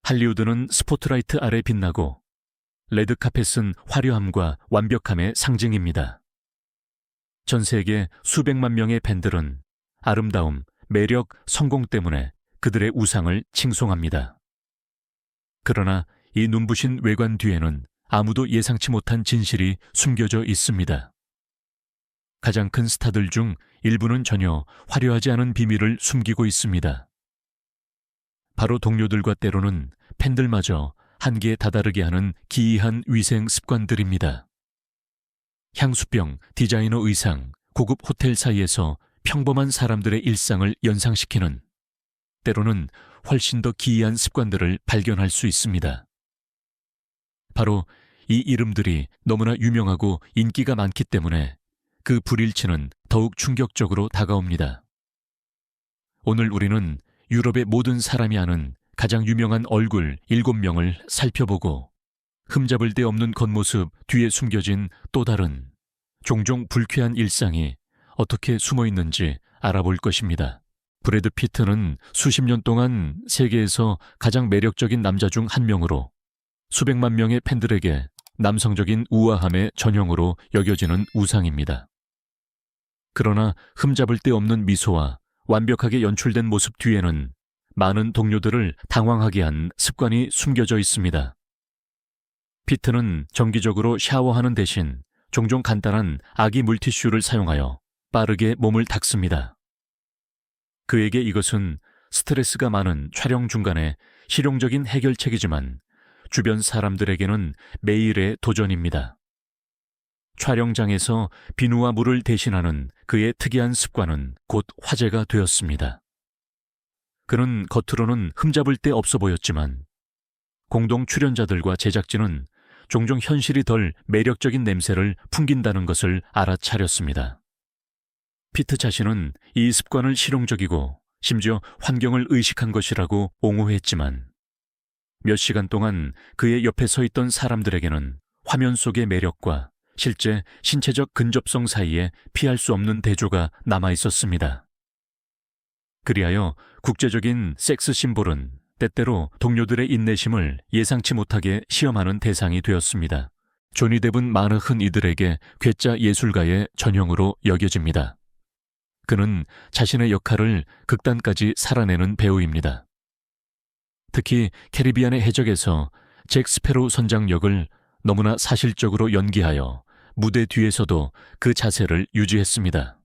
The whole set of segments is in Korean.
할리우드는 스포트라이트 아래 빛나고 레드카펫은 화려함과 완벽함의 상징입니다. 전 세계 수백만 명의 팬들은 아름다움, 매력, 성공 때문에 그들의 우상을 칭송합니다. 그러나 이 눈부신 외관 뒤에는 아무도 예상치 못한 진실이 숨겨져 있습니다. 가장 큰 스타들 중 일부는 전혀 화려하지 않은 비밀을 숨기고 있습니다. 바로 동료들과 때로는 팬들마저 한계에 다다르게 하는 기이한 위생 습관들입니다. 향수병, 디자이너 의상, 고급 호텔 사이에서 평범한 사람들의 일상을 연상시키는, 때로는 훨씬 더 기이한 습관들을 발견할 수 있습니다. 바로 이 이름들이 너무나 유명하고 인기가 많기 때문에 그 불일치는 더욱 충격적으로 다가옵니다. 오늘 우리는 유럽의 모든 사람이 아는 가장 유명한 얼굴 7명을 살펴보고 흠잡을 데 없는 겉모습 뒤에 숨겨진 또 다른 종종 불쾌한 일상이 어떻게 숨어 있는지 알아볼 것입니다. 브래드 피트는 수십 년 동안 세계에서 가장 매력적인 남자 중 한 명으로 수백만 명의 팬들에게 남성적인 우아함의 전형으로 여겨지는 우상입니다. 그러나 흠잡을 데 없는 미소와 완벽하게 연출된 모습 뒤에는 많은 동료들을 당황하게 한 습관이 숨겨져 있습니다. 피트는 정기적으로 샤워하는 대신 종종 간단한 아기 물티슈를 사용하여 빠르게 몸을 닦습니다. 그에게 이것은 스트레스가 많은 촬영 중간에 실용적인 해결책이지만 주변 사람들에게는 매일의 도전입니다. 촬영장에서 비누와 물을 대신하는 그의 특이한 습관은 곧 화제가 되었습니다. 그는 겉으로는 흠잡을 데 없어 보였지만 공동 출연자들과 제작진은 종종 현실이 덜 매력적인 냄새를 풍긴다는 것을 알아차렸습니다. 피트 자신은 이 습관을 실용적이고 심지어 환경을 의식한 것이라고 옹호했지만 몇 시간 동안 그의 옆에 서 있던 사람들에게는 화면 속의 매력과 실제 신체적 근접성 사이에 피할 수 없는 대조가 남아 있었습니다. 그리하여 국제적인 섹스 심볼은 때때로 동료들의 인내심을 예상치 못하게 시험하는 대상이 되었습니다. 조니 뎁은 많은 흔 이들에게 괴짜 예술가의 전형으로 여겨집니다. 그는 자신의 역할을 극단까지 살아내는 배우입니다. 특히 캐리비안의 해적에서 잭 스페로우 선장 역을 너무나 사실적으로 연기하여 무대 뒤에서도 그 자세를 유지했습니다.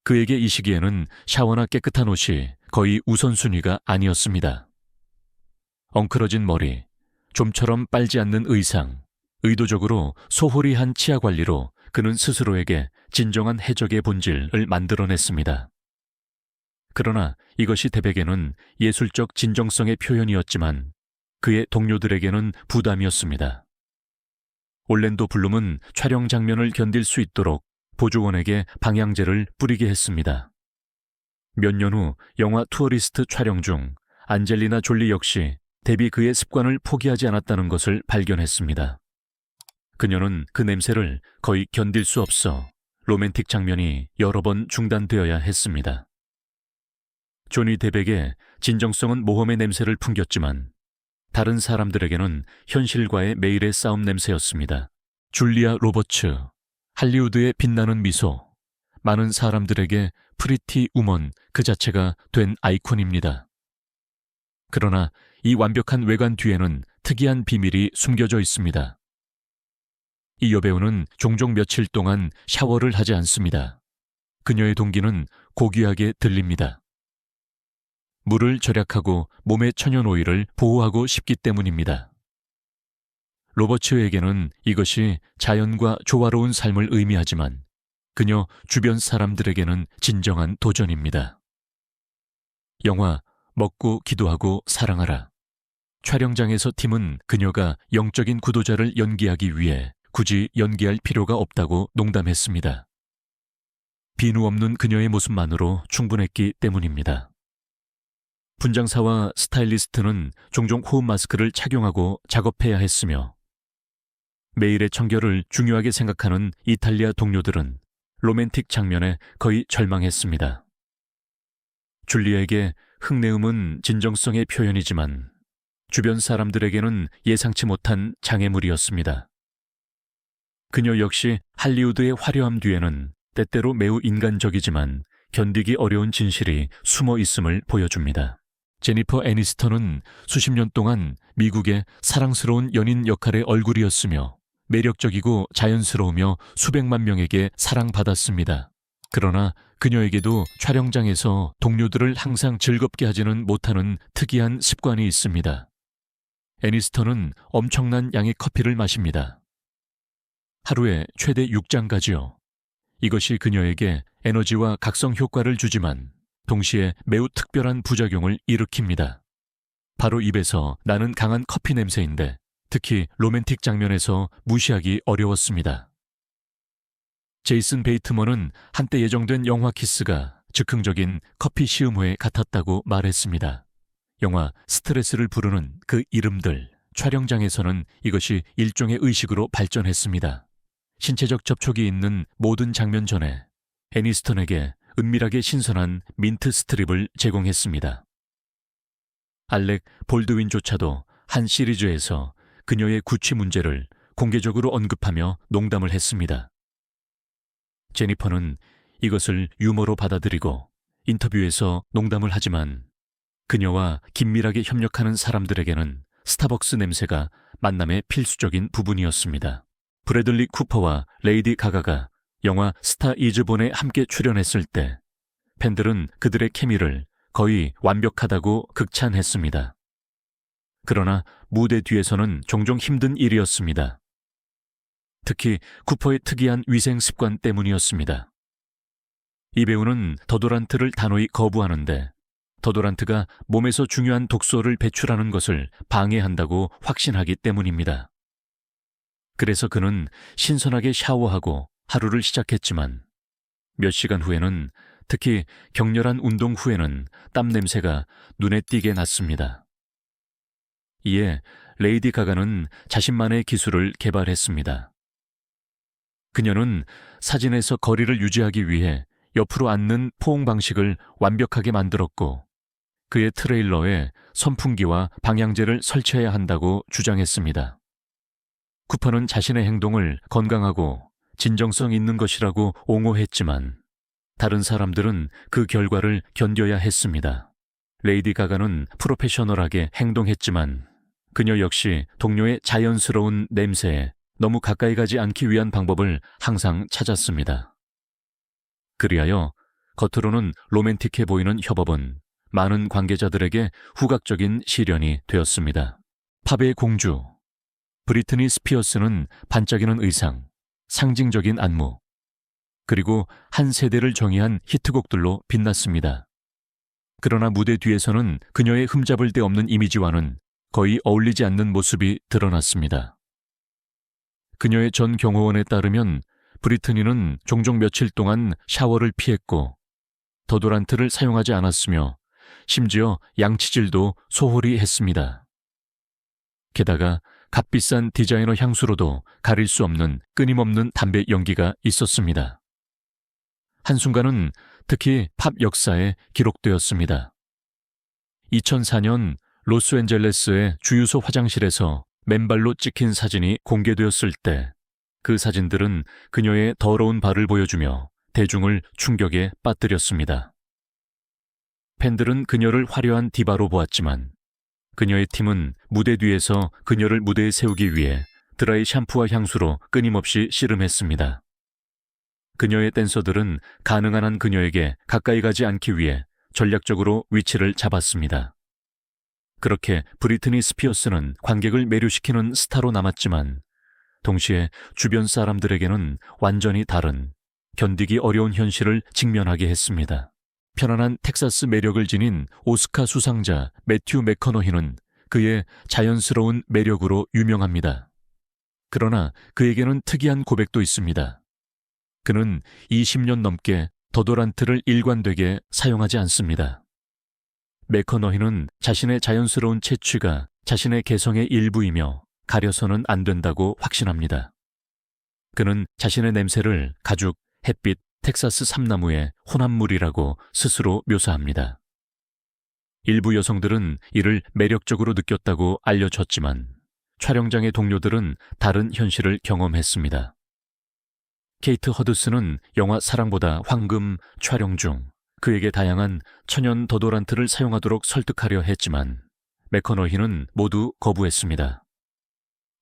그에게 이 시기에는 샤워나 깨끗한 옷이 거의 우선순위가 아니었습니다. 엉클어진 머리, 좀처럼 빨지 않는 의상, 의도적으로 소홀히 한 치아 관리로 그는 스스로에게 진정한 해적의 본질을 만들어냈습니다. 그러나 이것이 데백에는 예술적 진정성의 표현이었지만 그의 동료들에게는 부담이었습니다. 올랜도 블룸은 촬영 장면을 견딜 수 있도록 보조원에게 방향제를 뿌리게 했습니다. 몇 년 후 영화 투어리스트 촬영 중 안젤리나 졸리 역시 데뷔 그의 습관을 포기하지 않았다는 것을 발견했습니다. 그녀는 그 냄새를 거의 견딜 수 없어 로맨틱 장면이 여러 번 중단되어야 했습니다. 조니 데백의 진정성은 모험의 냄새를 풍겼지만 다른 사람들에게는 현실과의 매일의 싸움 냄새였습니다. 줄리아 로버츠, 할리우드의 빛나는 미소, 많은 사람들에게 프리티 우먼 그 자체가 된 아이콘입니다. 그러나 이 완벽한 외관 뒤에는 특이한 비밀이 숨겨져 있습니다. 이 여배우는 종종 며칠 동안 샤워를 하지 않습니다. 그녀의 동기는 고귀하게 들립니다. 물을 절약하고 몸의 천연 오일을 보호하고 싶기 때문입니다. 로버츠에게는 이것이 자연과 조화로운 삶을 의미하지만 그녀 주변 사람들에게는 진정한 도전입니다. 영화 먹고 기도하고 사랑하라. 촬영장에서 팀은 그녀가 영적인 구도자를 연기하기 위해 굳이 연기할 필요가 없다고 농담했습니다. 비누 없는 그녀의 모습만으로 충분했기 때문입니다. 분장사와 스타일리스트는 종종 호흡 마스크를 착용하고 작업해야 했으며 매일의 청결을 중요하게 생각하는 이탈리아 동료들은 로맨틱 장면에 거의 절망했습니다. 줄리에게 흙내음은 진정성의 표현이지만 주변 사람들에게는 예상치 못한 장애물이었습니다. 그녀 역시 할리우드의 화려함 뒤에는 때때로 매우 인간적이지만 견디기 어려운 진실이 숨어 있음을 보여줍니다. 제니퍼 애니스턴은 수십 년 동안 미국의 사랑스러운 연인 역할의 얼굴이었으며 매력적이고 자연스러우며 수백만 명에게 사랑받았습니다. 그러나 그녀에게도 촬영장에서 동료들을 항상 즐겁게 하지는 못하는 특이한 습관이 있습니다. 애니스턴은 엄청난 양의 커피를 마십니다. 하루에 최대 6잔까지요. 이것이 그녀에게 에너지와 각성 효과를 주지만 동시에 매우 특별한 부작용을 일으킵니다. 바로 입에서 나는 강한 커피 냄새인데 특히 로맨틱 장면에서 무시하기 어려웠습니다. 제이슨 베이트먼은 한때 예정된 영화 키스가 즉흥적인 커피 시음회 같았다고 말했습니다. 영화 스트레스를 부르는 그 이름들, 촬영장에서는 이것이 일종의 의식으로 발전했습니다. 신체적 접촉이 있는 모든 장면 전에 애니스턴에게 은밀하게 신선한 민트 스트립을 제공했습니다. 알렉 볼드윈조차도 한 시리즈에서 그녀의 구취 문제를 공개적으로 언급하며 농담을 했습니다. 제니퍼는 이것을 유머로 받아들이고 인터뷰에서 농담을 하지만 그녀와 긴밀하게 협력하는 사람들에게는 스타벅스 냄새가 만남의 필수적인 부분이었습니다. 브래들리 쿠퍼와 레이디 가가가 영화 스타 이즈 본에 함께 출연했을 때 팬들은 그들의 케미를 거의 완벽하다고 극찬했습니다. 그러나 무대 뒤에서는 종종 힘든 일이었습니다. 특히 쿠퍼의 특이한 위생 습관 때문이었습니다. 이 배우는 더도란트를 단호히 거부하는데 더도란트가 몸에서 중요한 독소를 배출하는 것을 방해한다고 확신하기 때문입니다. 그래서 그는 신선하게 샤워하고 하루를 시작했지만 몇 시간 후에는 특히 격렬한 운동 후에는 땀 냄새가 눈에 띄게 났습니다. 이에 레이디 가가는 자신만의 기술을 개발했습니다. 그녀는 사진에서 거리를 유지하기 위해 옆으로 앉는 포옹 방식을 완벽하게 만들었고 그의 트레일러에 선풍기와 방향제를 설치해야 한다고 주장했습니다. 쿠퍼는 자신의 행동을 건강하고 진정성 있는 것이라고 옹호했지만 다른 사람들은 그 결과를 견뎌야 했습니다. 레이디 가가는 프로페셔널하게 행동했지만 그녀 역시 동료의 자연스러운 냄새에 너무 가까이 가지 않기 위한 방법을 항상 찾았습니다. 그리하여 겉으로는 로맨틱해 보이는 협업은 많은 관계자들에게 후각적인 시련이 되었습니다. 팝의 공주 브리트니 스피어스는 반짝이는 의상, 상징적인 안무, 그리고 한 세대를 정의한 히트곡들로 빛났습니다. 그러나 무대 뒤에서는 그녀의 흠잡을 데 없는 이미지와는 거의 어울리지 않는 모습이 드러났습니다. 그녀의 전 경호원에 따르면 브리트니는 종종 며칠 동안 샤워를 피했고 더도란트를 사용하지 않았으며 심지어 양치질도 소홀히 했습니다. 게다가 값비싼 디자이너 향수로도 가릴 수 없는 끊임없는 담배 연기가 있었습니다. 한순간은 특히 팝 역사에 기록되었습니다. 2004년 로스앤젤레스의 주유소 화장실에서 맨발로 찍힌 사진이 공개되었을 때 그 사진들은 그녀의 더러운 발을 보여주며 대중을 충격에 빠뜨렸습니다. 팬들은 그녀를 화려한 디바로 보았지만 그녀의 팀은 무대 뒤에서 그녀를 무대에 세우기 위해 드라이 샴푸와 향수로 끊임없이 씨름했습니다. 그녀의 댄서들은 가능한 한 그녀에게 가까이 가지 않기 위해 전략적으로 위치를 잡았습니다. 그렇게 브리트니 스피어스는 관객을 매료시키는 스타로 남았지만 동시에 주변 사람들에게는 완전히 다른 견디기 어려운 현실을 직면하게 했습니다. 편안한 텍사스 매력을 지닌 오스카 수상자 매튜 맥커너히는 그의 자연스러운 매력으로 유명합니다. 그러나 그에게는 특이한 고백도 있습니다. 그는 20년 넘게 더도란트를 일관되게 사용하지 않습니다. 맥커너히는 자신의 자연스러운 채취가 자신의 개성의 일부이며 가려서는 안 된다고 확신합니다. 그는 자신의 냄새를 가죽, 햇빛, 텍사스 삼나무의 혼합물이라고 스스로 묘사합니다. 일부 여성들은 이를 매력적으로 느꼈다고 알려졌지만 촬영장의 동료들은 다른 현실을 경험했습니다. 케이트 허드슨은 영화 사랑보다 황금 촬영 중 그에게 다양한 천연 도도란트를 사용하도록 설득하려 했지만 맥커너히는 모두 거부했습니다.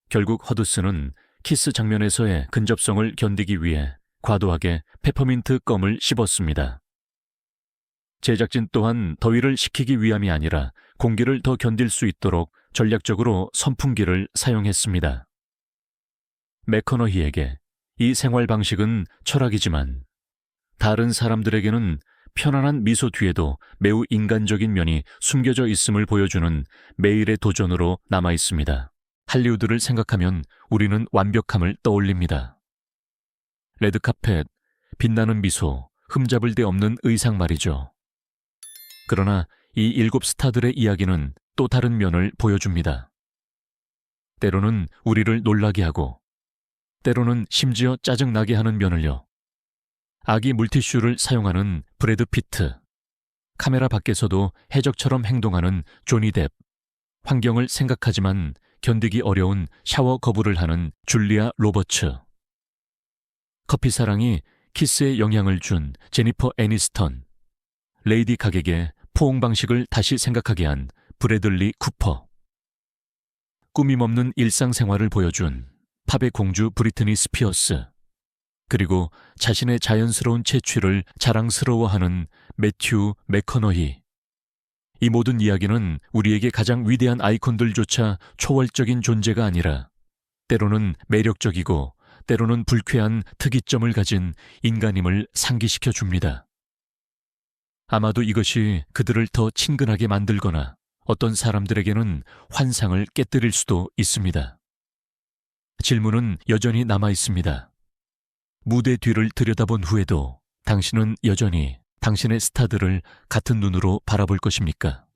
결국 허드슨은 키스 장면에서의 근접성을 견디기 위해 과도하게 페퍼민트 껌을 씹었습니다. 제작진 또한 더위를 식히기 위함이 아니라 공기를 더 견딜 수 있도록 전략적으로 선풍기를 사용했습니다. 맥커너히에게 이 생활 방식은 철학이지만 다른 사람들에게는 편안한 미소 뒤에도 매우 인간적인 면이 숨겨져 있음을 보여주는 매일의 도전으로 남아 있습니다. 할리우드를 생각하면 우리는 완벽함을 떠올립니다. 레드카펫, 빛나는 미소, 흠잡을 데 없는 의상 말이죠. 그러나 이 7 스타들의 이야기는 또 다른 면을 보여줍니다. 때로는 우리를 놀라게 하고 때로는 심지어 짜증나게 하는 면을요. 아기 물티슈를 사용하는 브래드 피트, 카메라 밖에서도 해적처럼 행동하는 조니 뎁, 환경을 생각하지만 견디기 어려운 샤워 거부를 하는 줄리아 로버츠, 커피 사랑이 키스에 영향을 준 제니퍼 애니스턴, 레이디 가객의 포옹 방식을 다시 생각하게 한 브래들리 쿠퍼, 꾸밈 없는 일상생활을 보여준 팝의 공주 브리트니 스피어스, 그리고 자신의 자연스러운 채취를 자랑스러워하는 매튜 맥커너히. 이 모든 이야기는 우리에게 가장 위대한 아이콘들조차 초월적인 존재가 아니라 때로는 매력적이고 때로는 불쾌한 특이점을 가진 인간임을 상기시켜 줍니다. 아마도 이것이 그들을 더 친근하게 만들거나 어떤 사람들에게는 환상을 깨뜨릴 수도 있습니다. 질문은 여전히 남아 있습니다. 무대 뒤를 들여다본 후에도 당신은 여전히 당신의 스타들을 같은 눈으로 바라볼 것입니까?